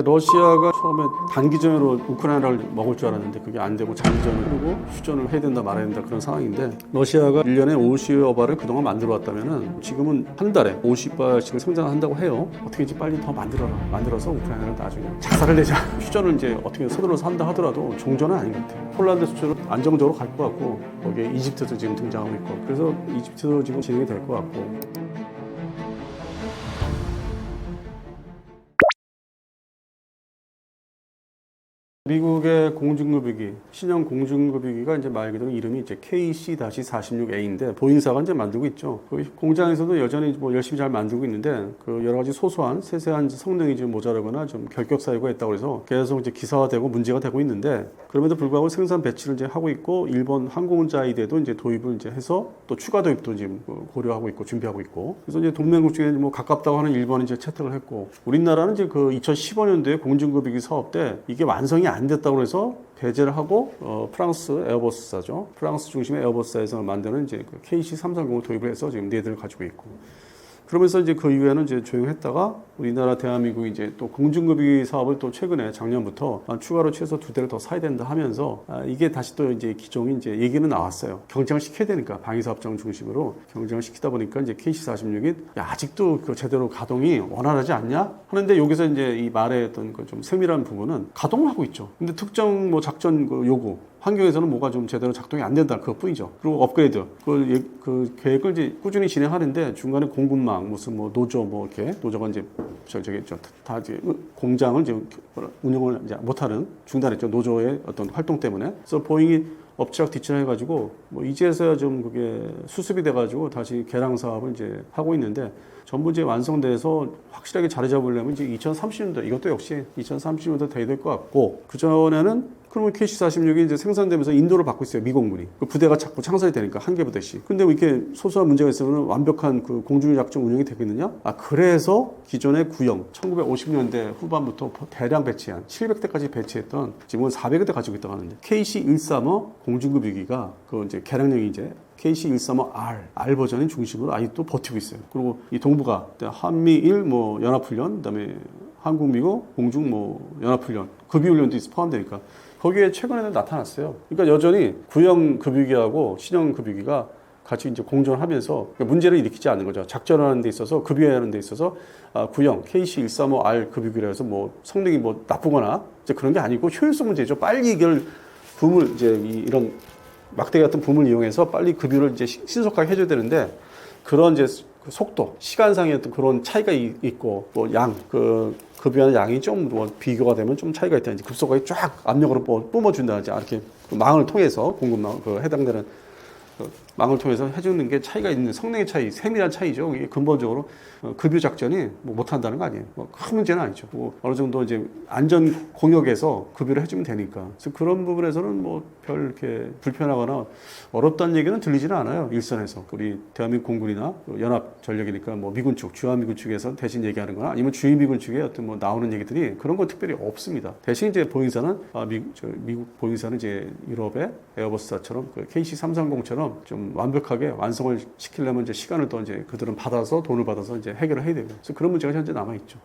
러시아가 처음에 단기전으로 우크라이나를 먹을 줄 알았는데 그게 안 되고 장기전을 흐르고 휴전을 해야 된다 말아야 된다 그런 상황인데, 러시아가 1년에 50여 발을 그동안 만들어 왔다면은 지금은 한 달에 50발씩을 생산한다고 해요. 어떻게 이제 빨리 더 만들어서 우크라이나를 나중에 작살을 내자. 휴전을 이제 어떻게 서둘러서 한다 하더라도 종전은 아닌 것 같아요. 폴란드 수출은 안정적으로 갈 것 같고, 거기에 이집트도 지금 등장하고 있고, 그래서 이집트도 지금 진행이 될 것 같고. 미국의 공중급유기, 신형 공중급유기가 이제 말 그대로 이름이 이제 KC-46A인데 보잉사가 이제 만들고 있죠. 그 공장에서도 여전히 뭐 열심히 잘 만들고 있는데, 그 여러 가지 소소한 세세한 성능이 좀 모자라거나 좀 결격 사유가 있다고 해서 계속 이제 기사화되고 문제가 되고 있는데, 그럼에도 불구하고 생산 배치를 이제 하고 있고, 일본 항공자위대도 이제 도입을 이제 해서 또 추가 도입도 지금 고려하고 있고 준비하고 있고, 그래서 이제 동맹국 중에 뭐 가깝다고 하는 일본이 이제 채택을 했고, 우리나라는 이제 그 2015년도에 공중급유기 사업 때 이게 완성이 안 됐다고 해서 배제를 하고 프랑스 에어버스사죠. 프랑스 중심의 에어버스사에서 만드는 이제 그 KC-330을 도입을 해서 지금 4대를 가지고 있고, 그러면서 이제 그 이후에는 이제 조용했다가 우리나라 대한민국이 이제 또 공중급유기 사업을 또 최근에 작년부터 추가로 최소 2대를 더 사야 된다 하면서 이게 다시 또 이제 기종이 이제 얘기는 나왔어요. 경쟁을 시켜야 되니까 방위사업장 중심으로 경쟁을 시키다 보니까 이제 KC-46이 아직도 그 제대로 가동이 원활하지 않냐 하는데, 여기서 이제 이 말의 어떤 그 좀 세밀한 부분은 가동을 하고 있죠. 근데 특정 뭐 작전 그 요구 환경에서는 뭐가 좀 제대로 작동이 안 된다, 그것뿐이죠. 그리고 업그레이드 그 계획을 이제 꾸준히 진행하는데 중간에 공급망 무슨 뭐 노조 뭐 이렇게 노조가 이제 다 이제 공장을 이제 운영을 이제 못하는 중단했죠, 노조의 어떤 활동 때문에. 그래서 보잉이 엎치락 뒤치락 해가지고 뭐 이제서야 좀 그게 수습이 돼가지고 다시 개량 사업을 이제 하고 있는데, 전부 이제 완성돼서 확실하게 자리 잡으려면 이제 2030년도, 이것도 역시 2030년도 돼야 될 것 같고, 그 전에는 그러면 KC-46이 이제 생산되면서 인도를 받고 있어요, 미공군이. 그 부대가 자꾸 창설이 되니까 한 개 부대씩. 근데 왜 이렇게 소소한 문제가 있으면 완벽한 그 공중작전 운영이 되겠느냐? 그래서 기존의 구형 1950년대 후반부터 대량 배치한 700대까지 배치했던, 지금은 400대 가지고 있다고 하는데 KC-135 공중급유기가 그 이제 개량형이 이제 KC-135R 버전인 중심으로 아직도 버티고 있어요. 그리고 이 동부가 한미일 뭐 연합훈련, 그다음에 한국 미국 공중 뭐 연합훈련 급유훈련도 포함되니까 거기에 최근에는 나타났어요. 그러니까 여전히 구형 급유기하고 신형 급유기가 같이 이제 공존하면서 문제를 일으키지 않는 거죠. 작전하는 데 있어서, 급유하는 데 있어서 구형 KC-135R 급유기라 해서 뭐 성능이 뭐 나쁘거나 이제 그런 게 아니고 효율성 문제죠. 빨리 이걸 붐을 이제 이런 막대기 같은 붐을 이용해서 빨리 급유를 이제 신속하게 해줘야 되는데, 그런 이제 그 속도, 시간상의 어떤 그런 차이가 있고, 뭐 그 급유하는 양이 좀 뭐 비교가 되면 좀 차이가 있다든지, 급속하게 쫙 압력으로 뿜어준다든지, 이렇게 그 망을 통해서 공급망 그 해당되는 그 망을 통해서 해주는 게 차이가 있는 성능의 차이, 세밀한 차이죠. 이게 근본적으로 급유 작전이 뭐 못한다는 거 아니에요. 뭐 큰 문제는 아니죠. 뭐 어느 정도 이제 안전 공역에서 급유를 해주면 되니까. 그래서 그런 부분에서는 뭐 별 이렇게 불편하거나 어렵다는 얘기는 들리지는 않아요, 일선에서. 우리 대한민국 공군이나 연합 전력이니까 뭐 미군 측, 주한미군 측에서 대신 얘기하는 거나 아니면 주인미군 측에 어떤 뭐 나오는 얘기들이 그런 건 특별히 없습니다. 대신 이제 보잉사는 미국 보잉사는 이제 유럽의 에어버스사처럼 그 KC-330처럼 좀 완벽하게 완성을 시키려면 이제 시간을 또 이제 그들은 받아서, 돈을 받아서 이제 해결을 해야 되고, 그래서 그런 문제가 현재 남아 있죠.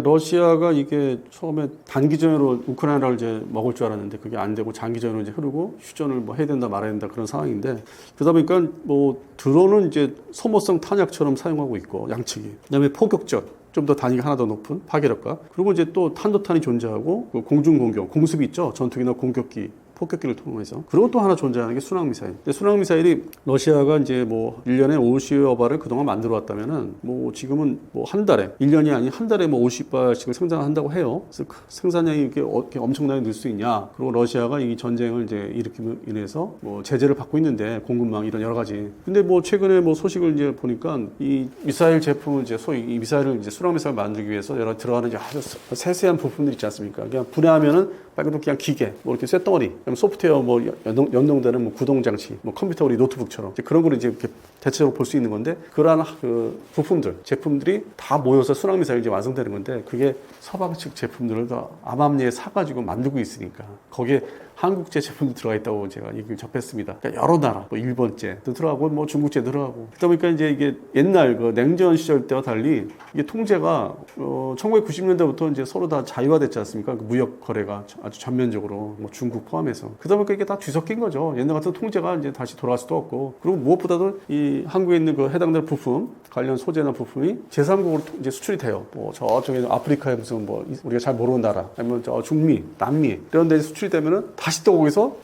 러시아가 이게 처음에 단기전으로 우크라이나를 이제 먹을 줄 알았는데 그게 안 되고 장기전으로 이제 흐르고 휴전을 뭐 해야 된다 말아야 된다 그런 상황인데, 그러다 보니까 뭐 드론은 이제 소모성 탄약처럼 사용하고 있고 양측이, 그다음에 포격전 좀 더 단위가 하나 더 높은 파괴력과, 그리고 이제 또 탄도탄이 존재하고 그 공중 공격, 공습이 있죠. 전투기나 공격기, 폭격기를 통해서. 그리고 또 하나 존재하는 게 순항미사일. 근데 순항미사일이 러시아가 이제 뭐 1년에 50여 발을 그동안 만들어 왔다면은 뭐 지금은 뭐 한 달에, 1년이 아닌 한 달에 뭐 50발씩을 생산한다고 해요. 그래서 그 생산량이 이렇게 엄청나게 늘 수 있냐. 그리고 러시아가 이 전쟁을 이제 일으킴으로 인해서 뭐 제재를 받고 있는데, 공급망 이런 여러 가지. 근데 뭐 최근에 뭐 소식을 이제 보니까 이 미사일 제품을 이제 소위 이 미사일을 이제 순항미사일 만들기 위해서 여러 들어가는 이제 아주 세세한 부품들이 있지 않습니까? 그냥 분해하면은 빨간도 그냥 기계, 뭐 이렇게 쇳덩어리, 소프트웨어 뭐 연동되는 뭐 구동 장치, 뭐 컴퓨터 우리 노트북처럼 이제 그런 걸 이제 이렇게 대체적으로 볼 수 있는 건데, 그러한 그 부품들, 제품들이 다 모여서 순항미사일이 이제 완성되는 건데, 그게 서방 측 제품들을 다 암암리에 사가지고 만들고 있으니까 거기에 한국제 제품도 들어가 있다고 제가 얘기를 접했습니다. 그러니까 여러 나라, 뭐 일본제도 들어가고, 뭐 중국제도 들어가고. 그러다 보니까 이제 이게 옛날 그 냉전 시절 때와 달리 이게 통제가 1990년대부터 이제 서로 다 자유화됐지 않습니까? 그 무역 거래가 아주 전면적으로 뭐 중국 포함해서. 그러다 보니까 이게 다 뒤섞인 거죠. 옛날 같은 통제가 이제 다시 돌아갈 수도 없고. 그리고 무엇보다도 이 한국에 있는 그 해당되는 부품, 관련 소재나 부품이 제3국으로 이제 수출이 돼요. 뭐 저쪽에 아프리카에 무슨 뭐 우리가 잘 모르는 나라, 아니면 저 중미, 남미 이런 데 수출이 되면은 다시 또 거기서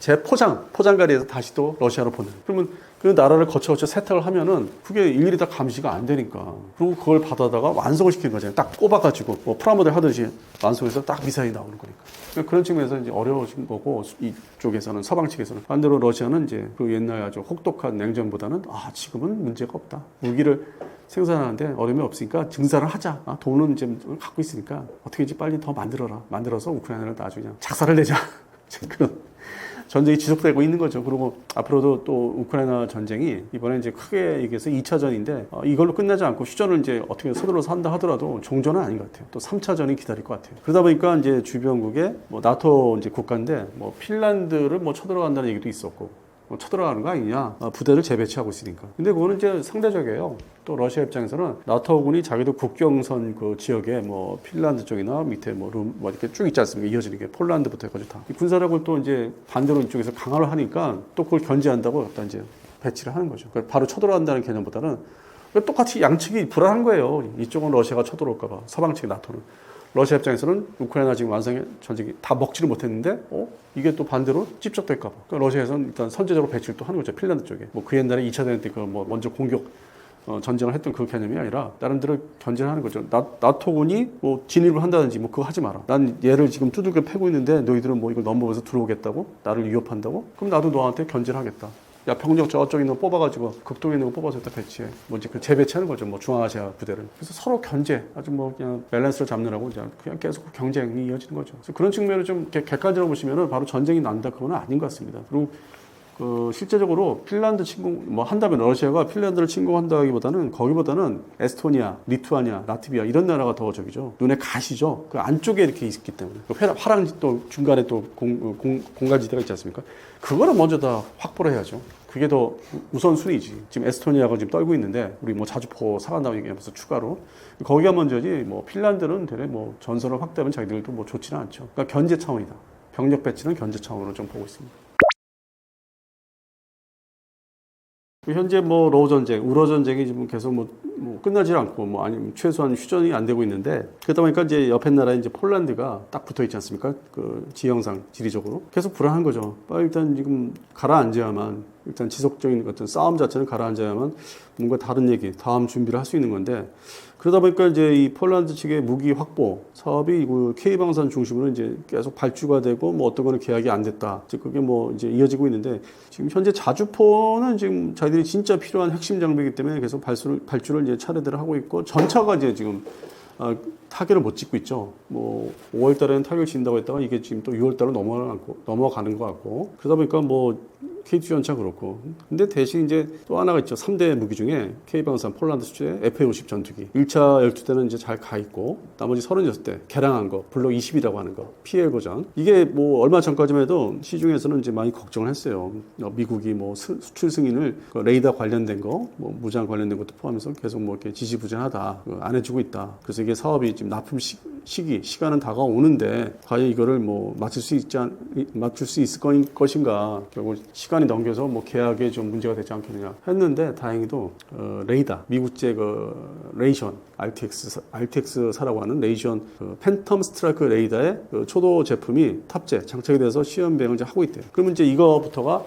포장가리에서 다시 또 러시아로 보내요. 그러면 그 나라를 거쳐 세탁을 하면은 그게 일일이 다 감시가 안 되니까. 그리고 그걸 받아다가 완성을 시키는 거잖아요. 딱 꼽아가지고 뭐 프라모델 하듯이 완성해서 딱 미사일이 나오는 거니까. 그러니까 그런 측면에서 이제 어려워진 거고, 이쪽에서는 서방 측에서는. 반대로 러시아는 이제 그 옛날 아주 혹독한 냉전보다는 지금은 문제가 없다. 무기를 생산하는데 어려움이 없으니까 증산을 하자. 돈은 이제 갖고 있으니까 어떻게든지 빨리 더 만들어라. 만들어서 우크라이나를 아주 그냥 작사를 내자. 그런 전쟁이 지속되고 있는 거죠. 그리고 앞으로도 또 우크라이나 전쟁이 이번에 이제 크게 얘기해서 2차전인데 이걸로 끝나지 않고 휴전을 이제 어떻게 서둘러서 한다 하더라도 종전은 아닌 것 같아요. 또 3차전이 기다릴 것 같아요. 그러다 보니까 이제 주변국에 뭐 나토 이제 국가인데 뭐 핀란드를 뭐 쳐들어간다는 얘기도 있었고, 쳐들어가는 거 아니냐, 부대를 재배치하고 있으니까. 근데 그거는 이제 상대적이에요. 또 러시아 입장에서는 나토군이 자기도 국경선 그 지역에 뭐 핀란드 쪽이나 밑에 뭐 이렇게 쭉 있지 않습니까? 이어지는 게 폴란드부터 해가지고 다. 이 군사력을 또 이제 반대로 이쪽에서 강화를 하니까 또 그걸 견제한다고 일단 이제 배치를 하는 거죠. 그러니까 바로 쳐들어간다는 개념보다는 똑같이 양측이 불안한 거예요. 이쪽은 러시아가 쳐들어올까봐, 서방 측 나토는. 러시아 입장에서는 우크라이나 지금 완성의 전쟁이 다 먹지를 못했는데 이게 또 반대로 찝적될까봐. 그러니까 러시아에서는 일단 선제적으로 배치를 또 하는 거죠. 핀란드 쪽에. 뭐 그 옛날에 2차 대전 때 그 뭐 먼저 공격 전쟁을 했던 그 개념이 아니라 다른 데를 견제를 하는 거죠. 나토군이 뭐 진입을 한다든지 뭐 그거 하지 마라. 난 얘를 지금 두들겨 패고 있는데 너희들은 뭐 이걸 넘어서 들어오겠다고? 나를 위협한다고? 그럼 나도 너한테 견제를 하겠다. 야, 병력 저쪽에 있는 거 뽑아가지고 극동에 있는 거 뽑아서 일단 배치해. 뭐지 그 재배치하는 거죠. 뭐 중앙아시아 부대를. 그래서 서로 견제, 아주 뭐 그냥 밸런스를 잡느라고 이제 그냥 계속 경쟁이 이어지는 거죠. 그래서 그런 측면을 좀 객관적으로 보시면은 바로 전쟁이 난다 그건 아닌 것 같습니다. 그리고 실제적으로 핀란드 침공 뭐 한다면 러시아가 핀란드를 침공한다기보다는 거기보다는 에스토니아, 리투아니아, 라트비아 이런 나라가 더 저기죠. 눈에 가시죠. 그 안쪽에 이렇게 있기 때문에 화랑지 또 중간에 또 공간지대가 있지 않습니까? 그거를 먼저 다 확보를 해야죠. 그게 더 우선순위지. 지금 에스토니아가 지금 떨고 있는데 우리 뭐 자주포 사간다고 얘기하면서 추가로 거기가 먼저지. 뭐 핀란드는 되레 뭐 전선을 확대하면 자기들도 뭐 좋지는 않죠. 그러니까 견제 차원이다. 병력 배치는 견제 차원으로 좀 보고 있습니다. 현재 뭐 러우 전쟁, 우러 전쟁이 지금 계속 뭐 끝나지 않고 뭐 아니면 최소한 휴전이 안 되고 있는데 그러다 보니까 이제 옆에 나라에 이제 폴란드가 딱 붙어 있지 않습니까? 그 지형상 지리적으로 계속 불안한 거죠. 일단 지금 가라앉아야만 일단 지속적인 어떤 싸움 자체는 가라앉아야만 뭔가 다른 얘기, 다음 준비를 할 수 있는 건데 그러다 보니까 이제 이 폴란드 측의 무기 확보 사업이 그 K방산 중심으로 이제 계속 발주가 되고 뭐 어떤 거는 계약이 안 됐다. 이제 그게 뭐 이제 이어지고 있는데 지금 현재 자주포는 지금 자기들이 진짜 필요한 핵심 장비이기 때문에 계속 발주를 이제 차례대로 하고 있고 전차가 이제 지금 타결을 못 짓고 있죠. 뭐 5월 달에는 타결 짓는다고 했다가 이게 지금 또 6월 달로 넘어가는 것 같고 그러다 보니까 뭐 K2 전차 그렇고 근데 대신 이제 또 하나가 있죠. 3대 무기 중에 K방산 폴란드 수출의 FA50 전투기 1차 12대는 이제 잘 가 있고 나머지 36대 개량한 거 블록 20이라고 하는 거 PL 버전 이게 뭐 얼마 전까지만 해도 시중에서는 이제 많이 걱정을 했어요. 미국이 뭐 수출 승인을 그 레이더 관련된 거 뭐 무장 관련된 것도 포함해서 계속 뭐 이렇게 지지부진하다 안 해주고 있다. 그래서 이게 사업이 지금 납품 시간은 다가오는데 과연 이거를 뭐 맞출 수 있을 것인가 결국 시간이 넘겨서 뭐 계약에 좀 문제가 되지 않겠느냐 했는데 다행히도 레이더 미국제 그 레이션 RTX사라고 하는 레이션 그 팬텀 스트라이크 레이더의 그 초도 제품이 탑재 장착이 돼서 시험 비행을 이제 하고 있대요. 그러면 이제 이거부터가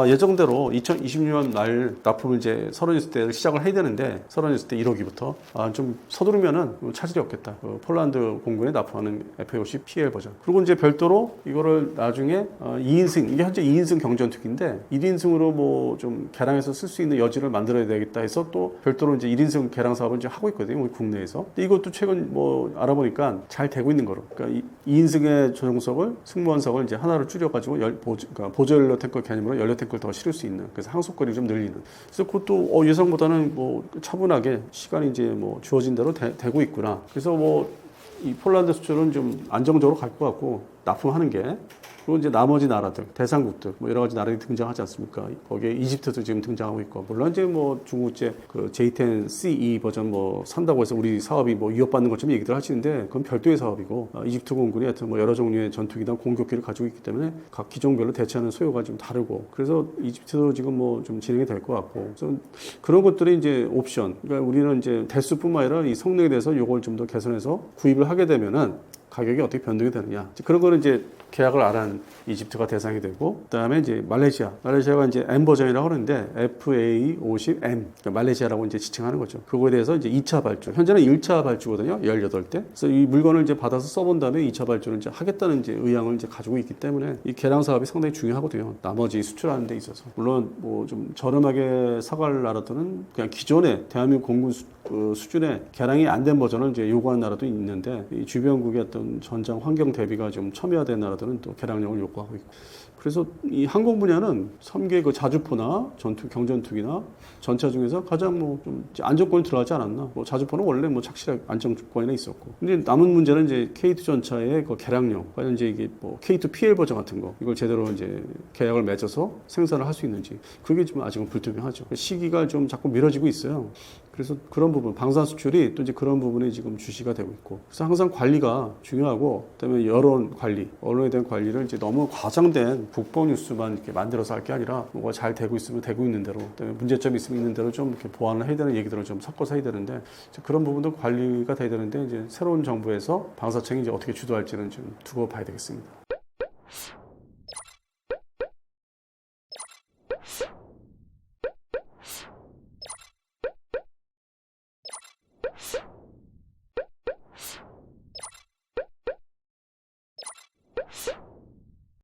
예정대로 2026년 날 납품을 이제 36대를 시작을 해야 되는데 36대 1호기부터 좀 서두르면은 차질이 없겠다. 폴란드 공군에 납품하는 FA50 PL 버전. 그리고 이제 별도로 이거를 나중에 2인승 이게 현재 2인승 경전투기인데 1인승으로 뭐 좀 개량해서 쓸 수 있는 여지를 만들어야 되겠다 해서 또 별도로 이제 1인승 개량 사업을 이제 하고 있거든요. 우리 국내에서. 근데 이것도 최근 뭐 알아보니까 잘 되고 있는 거로. 그러니까 2인승의 조종석을 승무원석을 이제 하나를 줄여가지고 그러니까 보조연료 탱커 개념으로 연료 탱크를 더 실을 수 있는 그래서 항속거리를 좀 늘리는 그래서 그것도 예상보다는 뭐 차분하게 시간이 이제 뭐 주어진 대로 되고 있구나. 그래서 뭐 이 폴란드 수출은 좀 안정적으로 갈 것 같고 납품하는 게 그리고 이제 나머지 나라들, 대상국들, 뭐 여러 가지 나라들이 등장하지 않습니까? 거기에 이집트도 지금 등장하고 있고, 물론 이제 뭐 중국제 그 J10CE 버전 뭐 산다고 해서 우리 사업이 뭐 위협받는 것처럼 얘기들 하시는데, 그건 별도의 사업이고, 이집트 공군이 하여튼 뭐 여러 종류의 전투기나 공격기를 가지고 있기 때문에 각 기종별로 대체하는 소요가 좀 다르고, 그래서 이집트도 지금 뭐 좀 진행이 될 것 같고, 그래서 그런 것들이 이제 옵션. 그러니까 우리는 이제 대수뿐만 아니라 이 성능에 대해서 요걸 좀 더 개선해서 구입을 하게 되면은 가격이 어떻게 변동이 되느냐. 그런 거는 이제 계약을 안 한 이집트가 대상이 되고, 그다음에 이제 말레이시아가 이제 M 버전이라고 하는데 FA50M, 그러니까 말레이시아라고 이제 지칭하는 거죠. 그거에 대해서 이제 2차 발주. 현재는 1차 발주거든요. 18대. 그래서 이 물건을 이제 받아서 써본 다음에 2차 발주를 이제 하겠다는 이제 의향을 이제 가지고 있기 때문에 이 개량 사업이 상당히 중요하거든요. 나머지 수출하는 데 있어서. 물론 뭐 좀 저렴하게 사갈 나라들은 그냥 기존의 대한민국 공군 수준의 개량이 안 된 버전을 이제 요구하는 나라도 있는데, 이 주변국의 어떤 전장 환경 대비가 좀 첨예화된 나라들은 또 개량령을 요구하고 있고. 그래서 이 항공 분야는 3개 그 자주포나 경전투기나 전차 중에서 가장 뭐 좀 안정권이 들어가지 않았나. 뭐 자주포는 원래 뭐 착실하게 안정권에 있었고. 근데 남은 문제는 이제 K2 전차의 그 개량령, 과연 이제 이게 뭐 K2 PL 버전 같은 거, 이걸 제대로 이제 계약을 맺어서 생산을 할 수 있는지, 그게 좀 아직은 불투명하죠. 시기가 좀 자꾸 미뤄지고 있어요. 그래서 그런 부분, 방산 수출이 또 이제 그런 부분에 지금 주시가 되고 있고. 그래서 항상 관리가 중요하고, 그다음에 여론 관리, 언론에 대한 관리를 이제 너무 과장된 국보 뉴스만 이렇게 만들어서 할 게 아니라, 뭐가 잘 되고 있으면 되고 있는 대로, 그다음에 문제점이 있으면 있는 대로 좀 이렇게 보완을 해야 되는 얘기들을 좀 섞어서 해야 되는데, 그런 부분도 관리가 돼야 되는데, 이제 새로운 정부에서 방사청이 이제 어떻게 주도할지는 좀 두고 봐야 되겠습니다.